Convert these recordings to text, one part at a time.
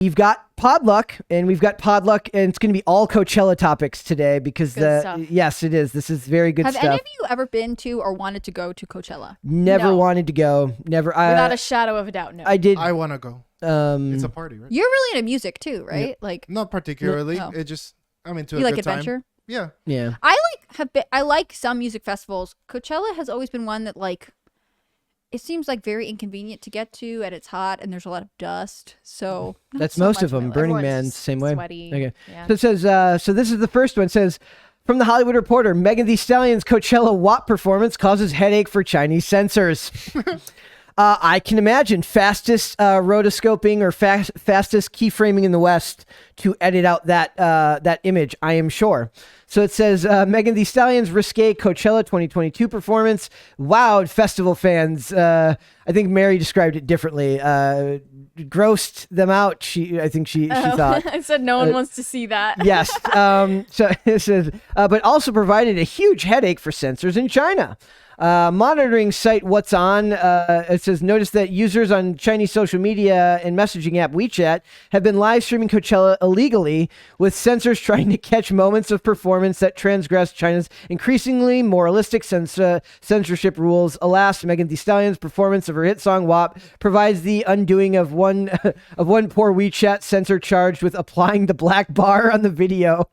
We've got podluck, and it's going to be all Coachella topics today because yes, it is. This is very good stuff. Have any of you ever been to or wanted to go to Coachella? Never wanted to go. Never. Without a shadow of a doubt, no. I did. I want to go. It's a party, right? You're really into music too, right? Yeah. Like not particularly. No. It just I'm into you a like good adventure. Time. Yeah. Yeah. I like some music festivals. Coachella has always been one that like. It seems like very inconvenient to get to, and it's hot, and there's a lot of dust. So that's most of them. Burning Everyone's Man's same way. Sweaty. Okay. Yeah. So it says. So this is the first one. It says from the Hollywood Reporter: Megan Thee Stallion's Coachella WAP performance causes headache for Chinese censors. I can imagine fastest rotoscoping or fastest keyframing in the West to edit out that image. I am sure. So it says Megan Thee Stallion's risque Coachella 2022 performance wowed festival fans. I think Mary described it differently. Grossed them out. She thought. I said no one wants to see that. Yes. So it says, but also provided a huge headache for censors in China. Monitoring site What's On, it says, notice that users on Chinese social media and messaging app WeChat have been live streaming Coachella illegally, with censors trying to catch moments of performance that transgress China's increasingly moralistic censorship rules. Alas, Megan Thee Stallion's performance of her hit song WAP provides the undoing of one poor WeChat censor charged with applying the black bar on the video.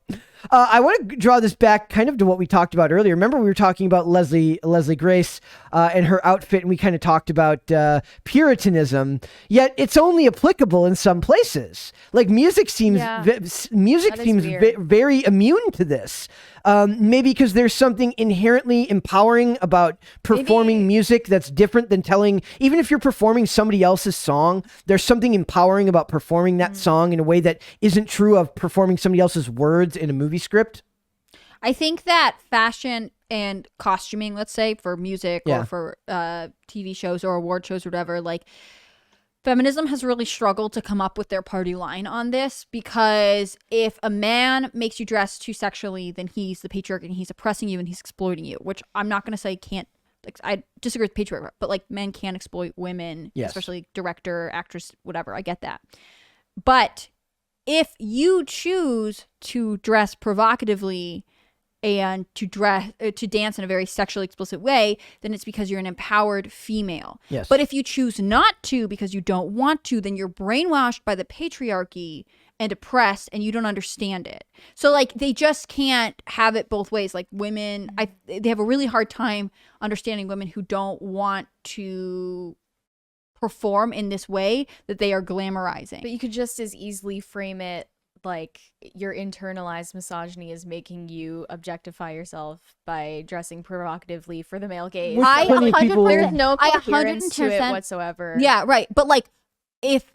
I want to draw this back kind of to what we talked about earlier. Remember, we were talking about Leslie Grace and her outfit, and we kind of talked about Puritanism. Yet it's only applicable in some places. Like music seems very immune to this. Maybe because there's something inherently empowering about performing music that's different than telling. Even if you're performing somebody else's song, there's something empowering about performing that song in a way that isn't true of performing somebody else's words in a movie script. I think that fashion and costuming, let's say, for music or for TV shows or award shows or whatever, like feminism has really struggled to come up with their party line on this, because if a man makes you dress too sexually, then he's the patriarch and he's oppressing you and he's exploiting you, which I'm not going to say can't. Like, I disagree with patriarch, but like men can exploit women, especially director, actress, whatever. I get that. But if you choose to dress provocatively and to dance in a very sexually explicit way, then it's because you're an empowered female. Yes. But if you choose not to because you don't want to, then you're brainwashed by the patriarchy and oppressed, and you don't understand it. So like they just can't have it both ways. Like women, they have a really hard time understanding women who don't want to perform in this way that they are glamorizing. But you could just as easily frame it like your internalized misogyny is making you objectify yourself by dressing provocatively for the male gaze. I 100%, there's no coherence to it 110%. whatsoever. Yeah, right. But like if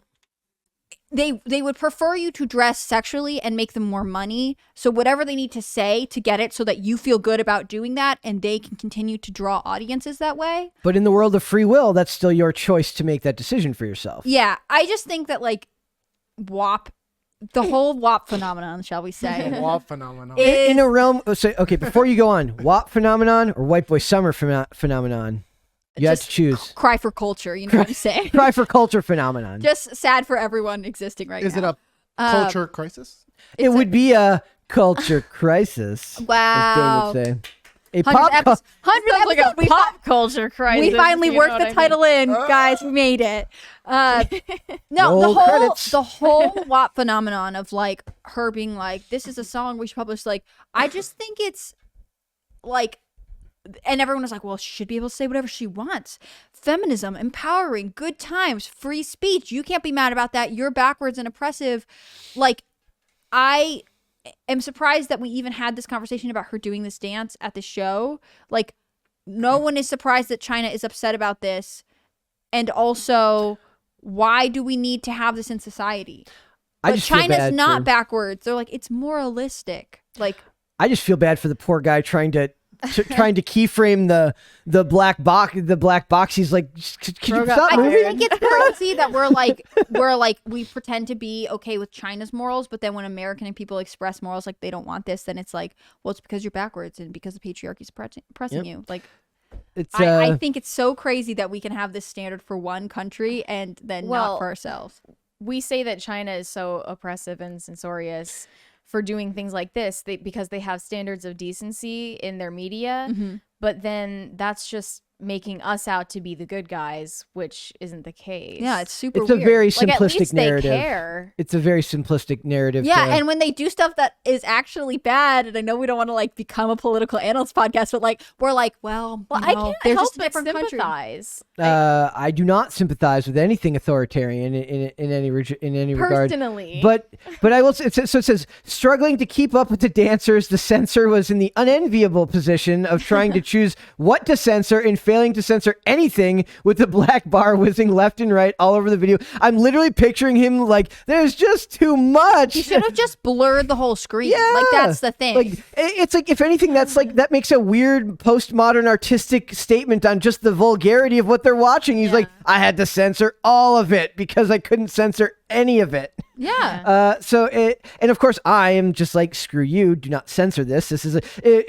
they would prefer you to dress sexually and make them more money, so whatever they need to say to get it so that you feel good about doing that and they can continue to draw audiences that way. But in the world of free will, that's still your choice to make that decision for yourself. Yeah, I just think that like WAP, the whole WAP phenomenon, shall we say, WAP phenomenon. In a realm, okay, before you go on, WAP phenomenon or White Boy Summer phenomenon? You have to choose. Cry for culture, you know what I'm saying? Cry for culture phenomenon. Just sad for everyone existing right Is now. it a culture crisis? It would be a culture crisis. Wow. As Dane would say. A 100 pop Sounds like a pop culture crisis. We finally you know worked what the I mean? title in, guys. We made it. No, Roll credits. the whole WAP phenomenon of like her being like, this is a song we should publish. Like, I just think it's like, and everyone was like, well, she should be able to say whatever she wants. Feminism, empowering, good times, free speech. You can't be mad about that. You're backwards and oppressive. Like, I am surprised that we even had this conversation about her doing this dance at the show. Like, no one is surprised that China is upset about this. And also, why do we need to have this in society? But China's not backwards. They're like, it's moralistic. Like, I just feel bad for the poor guy trying to keyframe the black box. He's like, could you stop I moving? think it's crazy that we pretend to be okay with China's morals, but then when American people express morals like they don't want this, then it's like, well, it's because you're backwards and because the patriarchy's oppressing you. Like, I think it's so crazy that we can have this standard for one country and then not for ourselves. we say that China is so oppressive and censorious for doing things like this because they have standards of decency in their media, but then that's just making us out to be the good guys, which isn't the case. Yeah, it's super It's weird. a very like, at simplistic least narrative. They care. It's a very simplistic narrative. Yeah, and when they do stuff that is actually bad, and I know we don't want to like become a political analyst podcast, but like we're like, well, you I know, can't they're help just a but different country. sympathize. I do not sympathize with anything authoritarian in any regard. Personally. But I will say, so it says, struggling to keep up with the dancers, the censor was in the unenviable position of trying to choose what to censor and failing to censor anything, with the black bar whizzing left and right all over the video. I'm literally picturing him like, there's just too much. You should have just blurred the whole screen. Yeah. Like that's the thing. Like it's like, if anything, that's like, that makes a weird postmodern artistic statement on just the vulgarity of what they're watching. He's like, I had to censor all of it because I couldn't censor any of it. Yeah. And of course I am just like, screw you, do not censor this. This is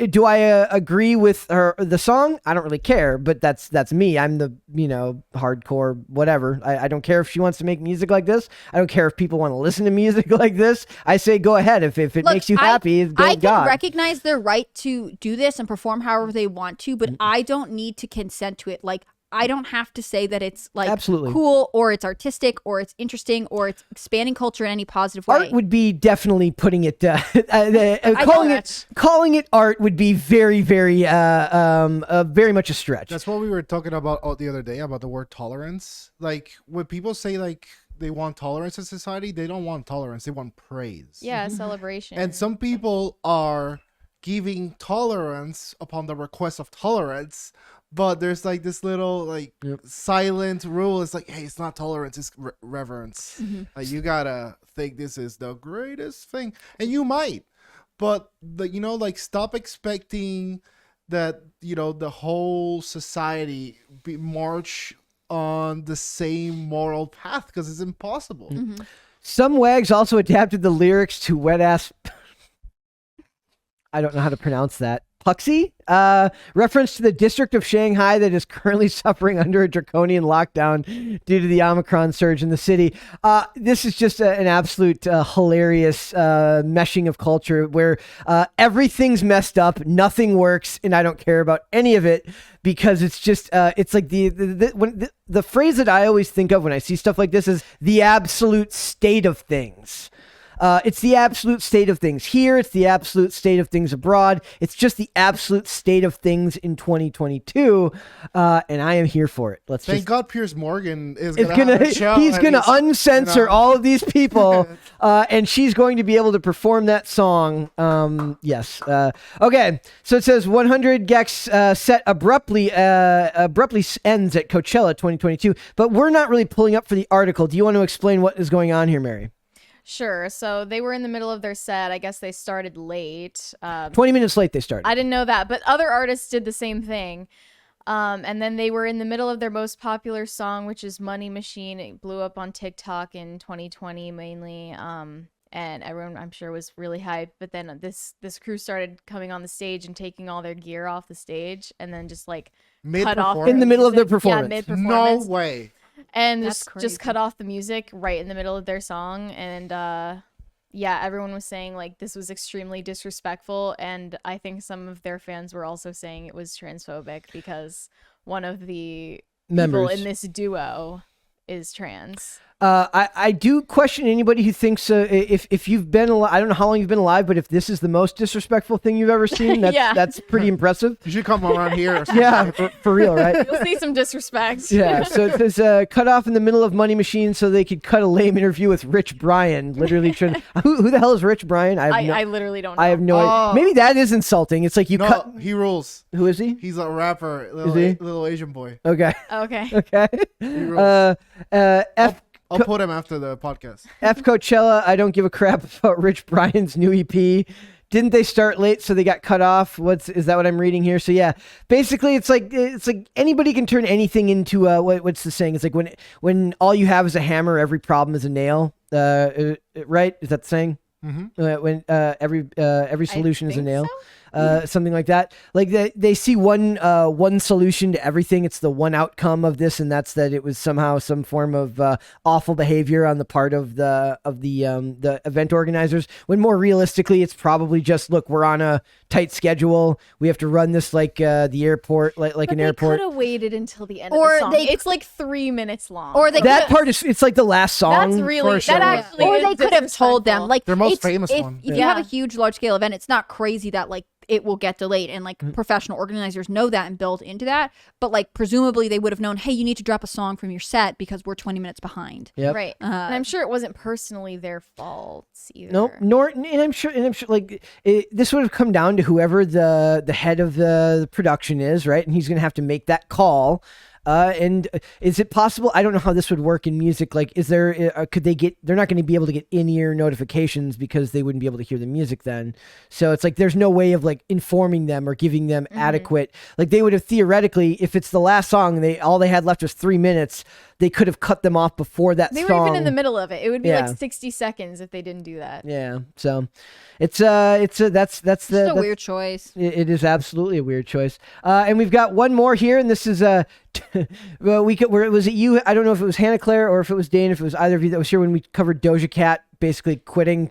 do I agree with the song? I don't really care, but that's me. I'm the, hardcore whatever. I don't care if she wants to make music like this. I don't care if people want to listen to music like this. I say go ahead. If it makes you happy, go I God. can recognize their right to do this and perform however they want to, but I don't need to consent to it. Like, I don't have to say that it's like Absolutely. cool or it's artistic or it's interesting or it's expanding culture in any positive way. Art would be definitely putting it, calling it art would be very, very, very much a stretch. That's what we were talking about the other day about the word tolerance. Like when people say like they want tolerance in society, they don't want tolerance. They want praise. Yeah, celebration. And some people are giving tolerance upon the request of tolerance. But there's like this little silent rule. It's like, hey, it's not tolerance, it's reverence. Like you gotta think this is the greatest thing, and you might, but stop expecting that the whole society march on the same moral path, because it's impossible. Some wags also adapted the lyrics to wet ass. I don't know how to pronounce that. Puxy? Reference to the district of Shanghai that is currently suffering under a draconian lockdown due to the Omicron surge in the city. This is just an absolute hilarious meshing of culture where everything's messed up, nothing works, and I don't care about any of it because it's just, it's like the phrase that I always think of when I see stuff like this is the absolute state of things. It's the absolute state of things here. It's the absolute state of things abroad. It's just the absolute state of things in 2022. And I am here for it. Thank God Piers Morgan is he's going to uncensor all of these people. And she's going to be able to perform that song. Yes. Okay. So it says 100 Gecs set abruptly ends at Coachella 2022, but we're not really pulling up for the article. Do you want to explain what is going on here, Mary? Sure. So they were in the middle of their set. I guess they started late. 20 minutes late they started. I didn't know that, but other artists did the same thing. And then they were in the middle of their most popular song, which is Money Machine. It blew up on TikTok in 2020 mainly. And everyone, I'm sure, was really hyped. But then this crew started coming on the stage and taking all their gear off the stage and then just like cut off in the middle of their performance. Yeah, mid-performance. No way. And just cut off the music right in the middle of their song. And everyone was saying like this was extremely disrespectful. And I think some of their fans were also saying it was transphobic because one of the people in this duo is trans. I do question anybody who thinks if you've been alive, I don't know how long you've been alive, but if this is the most disrespectful thing you've ever seen, that's pretty impressive. You should come around here. Yeah, for real, right? You'll see some disrespect. Yeah, so it says cut off in the middle of Money Machine so they could cut a lame interview with Rich Brian. Literally, who the hell is Rich Brian? I literally don't know. I have no idea. Maybe that is insulting. It's like cut. He rules. Who is he? He's a rapper, little Asian boy. Okay. Okay. He rules. I'll Co- put him after the podcast. F Coachella, I don't give a crap about Rich Brian's new EP. Didn't they start late, so they got cut off? Is that what I'm reading here? So yeah, basically it's like anybody can turn anything into what's the saying? It's like when all you have is a hammer, every problem is a nail. Right? Is that the saying? Mm-hmm. When every solution is a nail. something like that. Like they see one solution to everything. It's the one outcome of this, and that's that it was somehow some form of awful behavior on the part of the event organizers. When more realistically, it's probably just, look, we're on a tight schedule. We have to run this like the airport, like an airport. They could have waited until the end Or of the song. they- It's like 3 minutes long. Or they That part is, it's like the last song. That's really, for sure. that actually or is they could have told them, disrespectful. like, Their most it's- famous if, one. If you have a Yeah. huge, large scale event, it's not crazy that like it will get delayed, and like professional organizers know that and build into that. But like presumably they would have known, hey, you need to drop a song from your set because we're 20 minutes behind. Yep. Right. And I'm sure it wasn't personally their fault either. Nope. And I'm sure like this would have come down to whoever the head of the production is, right? And he's going to have to make that call. And is it possible? I don't know how this would work in music. Like, is there, could they get, they're not going to be able to get in-ear notifications because they wouldn't be able to hear the music then. So it's like, there's no way of like informing them or giving them adequate, like they would have theoretically, if it's the last song, all they had left was 3 minutes, they could have cut them off before that They song. were even in the middle of it. It would be Yeah. like 60 seconds if they didn't do that. Yeah. So that's the a weird choice. It is absolutely a weird choice. And we've got one more here, and this is well, was it you? I don't know if it was Hannah Claire or if it was Dane, if it was either of you that was here when we covered Doja Cat basically quitting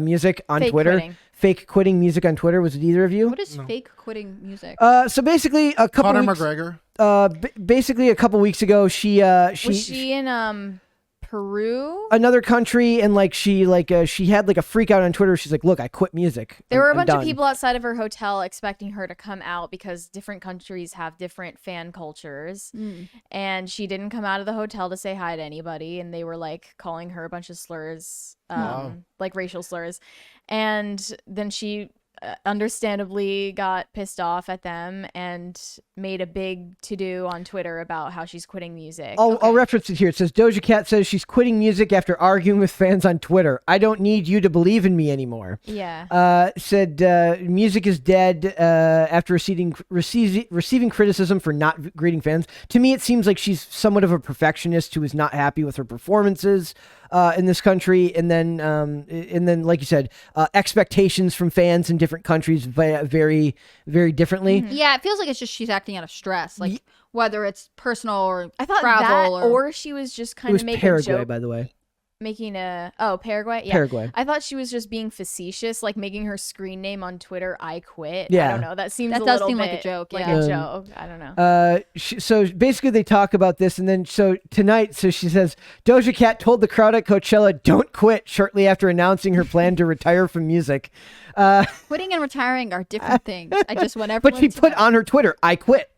music on Fake Twitter. quitting. Fake quitting music on Twitter. Was it either of you? What is fake quitting music? So basically, a couple Conor weeks, McGregor. basically a couple weeks ago, she Was she in Peru? another country, and like she had like a freak out on Twitter. She's like, "Look, I quit music." There were a I'm bunch done." of people outside of her hotel expecting her to come out because different countries have different fan cultures. And she didn't come out of the hotel to say hi to anybody. And they were like calling her a bunch of slurs, like racial slurs. And then she understandably got pissed off at them and made a big to-do on Twitter about how she's quitting music. I'll reference it here. It says Doja Cat says she's quitting music after arguing with fans on Twitter. I don't need you to believe in me anymore. Yeah. Said music is dead after receiving criticism for not greeting fans. To me, it seems like she's somewhat of a perfectionist who is not happy with her performances in this country, and then like you said, expectations from fans in different countries vary very differently. Yeah, it feels like it's just she's acting out of stress, like whether it's personal or I thought travel that, or she was just It kind was of making Paraguay, a joke. by the way. Making a Paraguay. Yeah. Paraguay. I thought she was just being facetious, like making her screen name on Twitter "I quit." Yeah. I don't know. That seems That a does little seem like a bit joke, Like yeah. a joke. I don't know. So basically they talk about this, and then so tonight, so she says Doja Cat told the crowd at Coachella, "Don't quit," shortly after announcing her plan to retire from music. quitting and retiring are different things. I just want But everyone she to put know. on her Twitter, "I quit."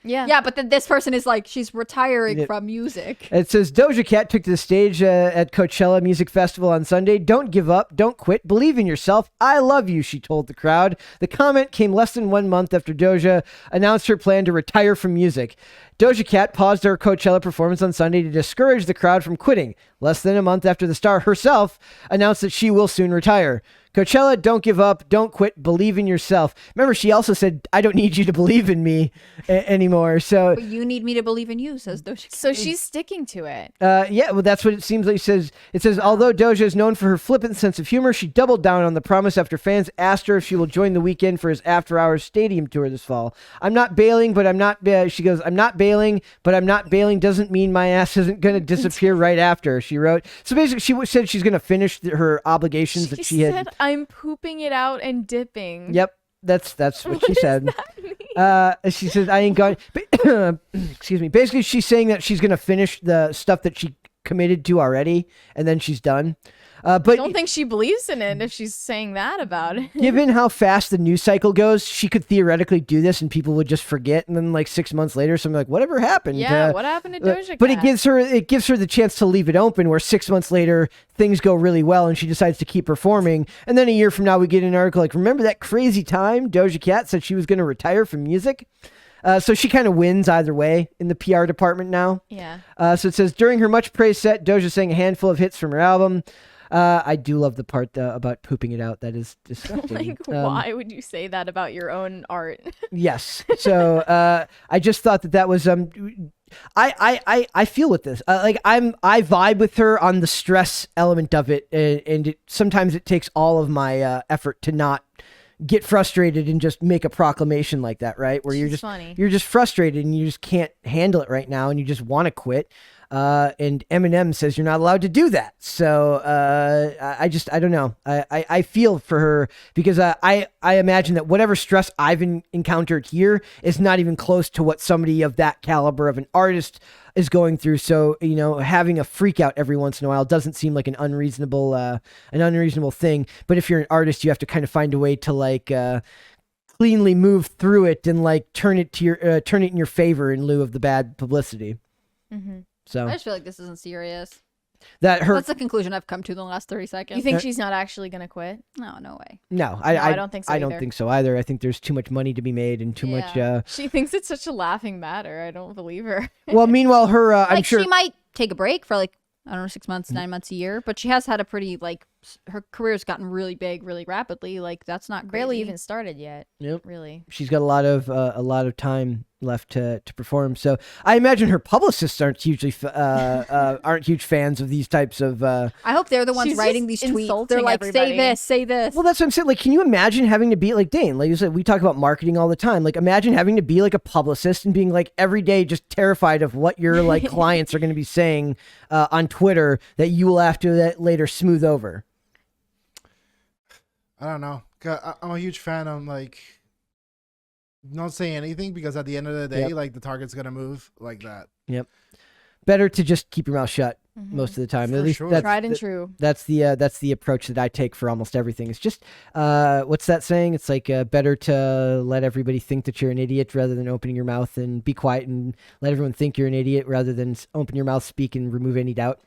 Yeah. Yeah, but then this person is like, she's retiring Yeah. from music. It says Doja Cat took to the stage at Coachella Music Festival on Sunday. "Don't give up. Don't quit. Believe in yourself. I love you," she told the crowd. The comment came less than 1 month after Doja announced her plan to retire from music. Doja Cat paused her Coachella performance on Sunday to discourage the crowd from quitting, less than a month after the star herself announced that she will soon retire. Coachella, don't give up, don't quit, believe in yourself. Remember, she also said, "I don't need you to believe in me anymore." So, But you need me to believe in you, says Doja Cat. So she's sticking to it. yeah, well, that's what it seems like. It says, although Doja is known for her flippant sense of humor, she doubled down on the promise after fans asked her if she will join the Weeknd for his after-hours stadium tour this fall. "I'm not bailing, but I'm not," she goes, "I'm not bailing, but I'm not bailing doesn't mean my ass isn't going to disappear right after," she wrote. So basically, she said she's going to finish her obligations that she said, had. "I'm pooping it out and dipping." Yep. That's what she said. She says, "I ain't going." Excuse me. Basically, she's saying that she's going to finish the stuff that she committed to already, and then she's done. But I don't think she believes in it if she's saying that about it. given how fast the news cycle goes, she could theoretically do this, and people would just forget. And then, like 6 months later, something like, "Whatever happened?" Yeah, what happened to Doja Cat? But it gives her the chance to leave it open, where 6 months later things go really well, and she decides to keep performing. And then a year from now, we get an article like, "Remember that crazy time Doja Cat said she was going to retire from music?" So she kind of wins either way in the PR department now. Yeah. So it says, during her much praised set, Doja sang a handful of hits from her album. I do love the part about pooping it out. That is disgusting. Like, why would you say that about your own art? Yes. So I just thought that was I feel with this. I vibe with her on the stress element of it, and sometimes it takes all of my effort to not get frustrated and just make a proclamation like that, right? Where She's funny. you're just frustrated and you just can't handle it right now and you just want to quit. And Eminem says you're not allowed to do that. So I don't know. I feel for her because I imagine that whatever stress I've encountered here is not even close to what somebody of that caliber of an artist is going through. So, having a freak out every once in a while doesn't seem like an unreasonable thing. But if you're an artist, you have to kind of find a way to cleanly move through it and turn it in your favor in lieu of the bad publicity. Mm-hmm. So I just feel like this isn't serious. That's the conclusion I've come to in the last 30 seconds. You think she's not actually gonna quit? No way. No, I don't think so. I don't think so either. I think there's too much money to be made and too much. She thinks it's such a laughing matter. I don't believe her. Well, meanwhile, her I'm sure she might take a break for I don't know, 6 months, 9 months, a year, but she has had a pretty her career's gotten really big, really rapidly. That's not Barely crazy. even started yet. Yep. Really. She's got a lot of time left to perform. So I imagine her publicists aren't huge fans of these types of. I hope they're the ones She's writing just these tweets. insulting They're like, everybody. say this. Well, that's what I'm saying. Can you imagine having to be Dane? Like you said, we talk about marketing all the time. Imagine having to be a publicist and being every day just terrified of what your clients are going to be saying on Twitter that you will have to later smooth over. I don't know. I'm a huge fan of not saying anything because at the end of the day, the target's gonna move like that. Yep. Better to just keep your mouth shut most of the time. For At least sure. that's Tried and true. That's the approach that I take for almost everything. It's just what's that saying? It's better to let everybody think that you're an idiot rather than opening your mouth and be quiet and let everyone think you're an idiot rather than open your mouth, speak, and remove any doubt.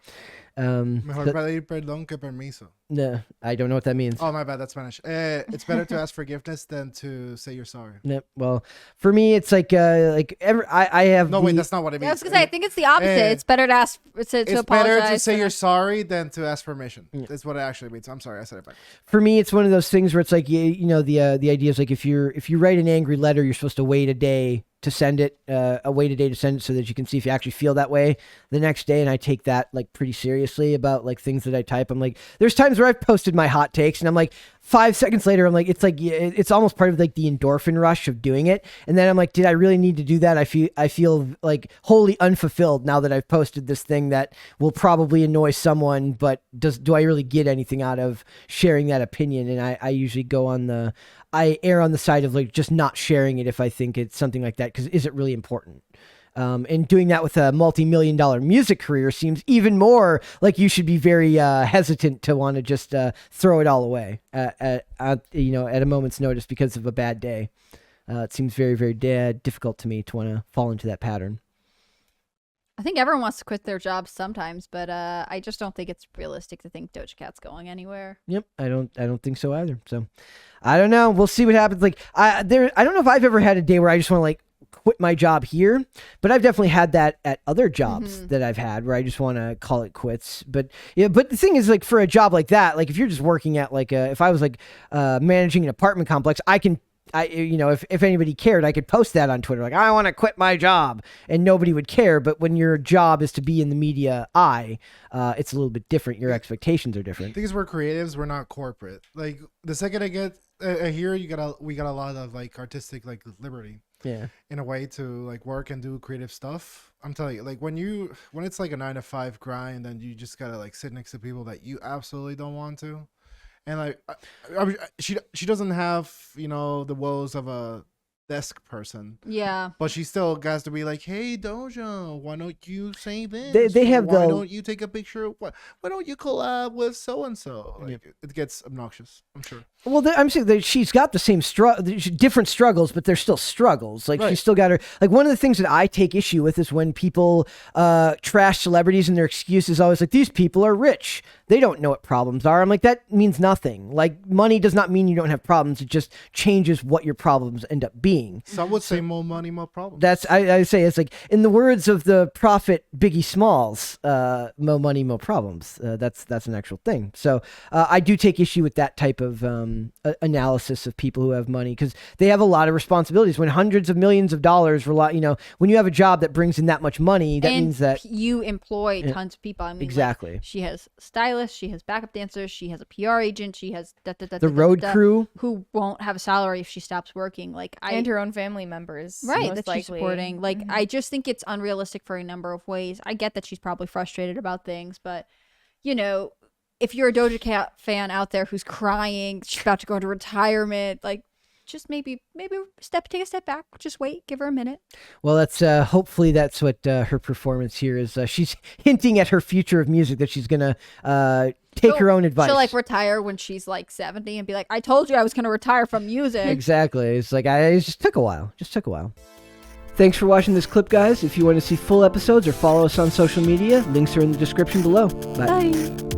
Mejor pedir perdón que permiso. No, I don't know what that means. Oh, my bad. That's Spanish. It's better to ask forgiveness than to say you're sorry. No, well, for me, it's I have. No, wait, that's not what it means. I was gonna say, I think it's the opposite. It's better to ask to It's apologize. better to say you're sorry than to ask permission. That's what it actually means. I'm sorry, I said it back. For me, it's one of those things where it's the idea is if you write an angry letter, you're supposed to wait a day to send it, so that you can see if you actually feel that way the next day. And I take that pretty seriously about things that I type. I'm there's times where I've posted my hot takes and I'm 5 seconds later, I'm it's almost part of the endorphin rush of doing it. And then I'm did I really need to do that? I feel wholly unfulfilled now that I've posted this thing that will probably annoy someone, but do I really get anything out of sharing that opinion? And I usually I err on the side of just not sharing it if I think it's something like that, because is it really important? And doing that with a multi-million-dollar music career seems even more you should be very hesitant to want to just throw it all away at a moment's notice because of a bad day. It seems very, very difficult to me to want to fall into that pattern. I think everyone wants to quit their jobs sometimes, but I just don't think it's realistic to think Doja Cat's going anywhere. Yep, I don't think so either. So, I don't know. We'll see what happens. I don't know if I've ever had a day where I just want to quit my job here, but I've definitely had that at other jobs that I've had where I just want to call it quits. But yeah, but the thing is, for a job like that, if you're just working at if I was managing an apartment complex, if anybody cared, I could post that on Twitter, I want to quit my job, and nobody would care. But when your job is to be in the media eye, it's a little bit different. Your expectations are different. The thing is, we're creatives, we're not corporate. The second I get here, we got a lot of artistic liberty. Yeah. In a way to work and do creative stuff. I'm telling you, when it's a 9-to-5 grind and you just gotta sit next to people that you absolutely don't want to. And she doesn't have the woes of a desk person. Yeah. But she still has to be hey, Doja, why don't you say this? They have why don't you take a picture? Why don't you collab with so and so? It gets obnoxious, I'm sure. Well, I'm saying that she's got the same different struggles, but they're still struggles. Right. She's still got her. One of the things that I take issue with is when people trash celebrities and their excuse is always these people are rich. They don't know what problems are. I'm that means nothing. Money does not mean you don't have problems. It just changes what your problems end up being. Some would say more money, more problems. That's I say it's in the words of the prophet Biggie Smalls, more money, more problems. That's an actual thing. So I do take issue with that type of analysis of people who have money, because they have a lot of responsibilities. When hundreds of millions of dollars rely, when you have a job that brings in that much money, that means that you employ tons of people. I mean, exactly. She has stylists. stylist, she has backup dancers, she has a PR agent, she has the road crew who won't have a salary if she stops working. Like and her own family members, right? most That likely. she's supporting. Like I just think it's unrealistic for a number of ways. I get that she's probably frustrated about things, but you know, if you're a Doja Cat fan out there who's crying, she's about to go into retirement, like just maybe take a step back, just wait, give her a minute. Well, that's hopefully that's what her performance here is. She's hinting at her future of music, that she's gonna take her own advice. She'll like retire when she's like 70 and be like, I told you I was gonna retire from music. Exactly. It's like it just took a while. Thanks for watching this clip, guys. If you want to see full episodes or follow us on social media, links are in the description below. Bye. Bye.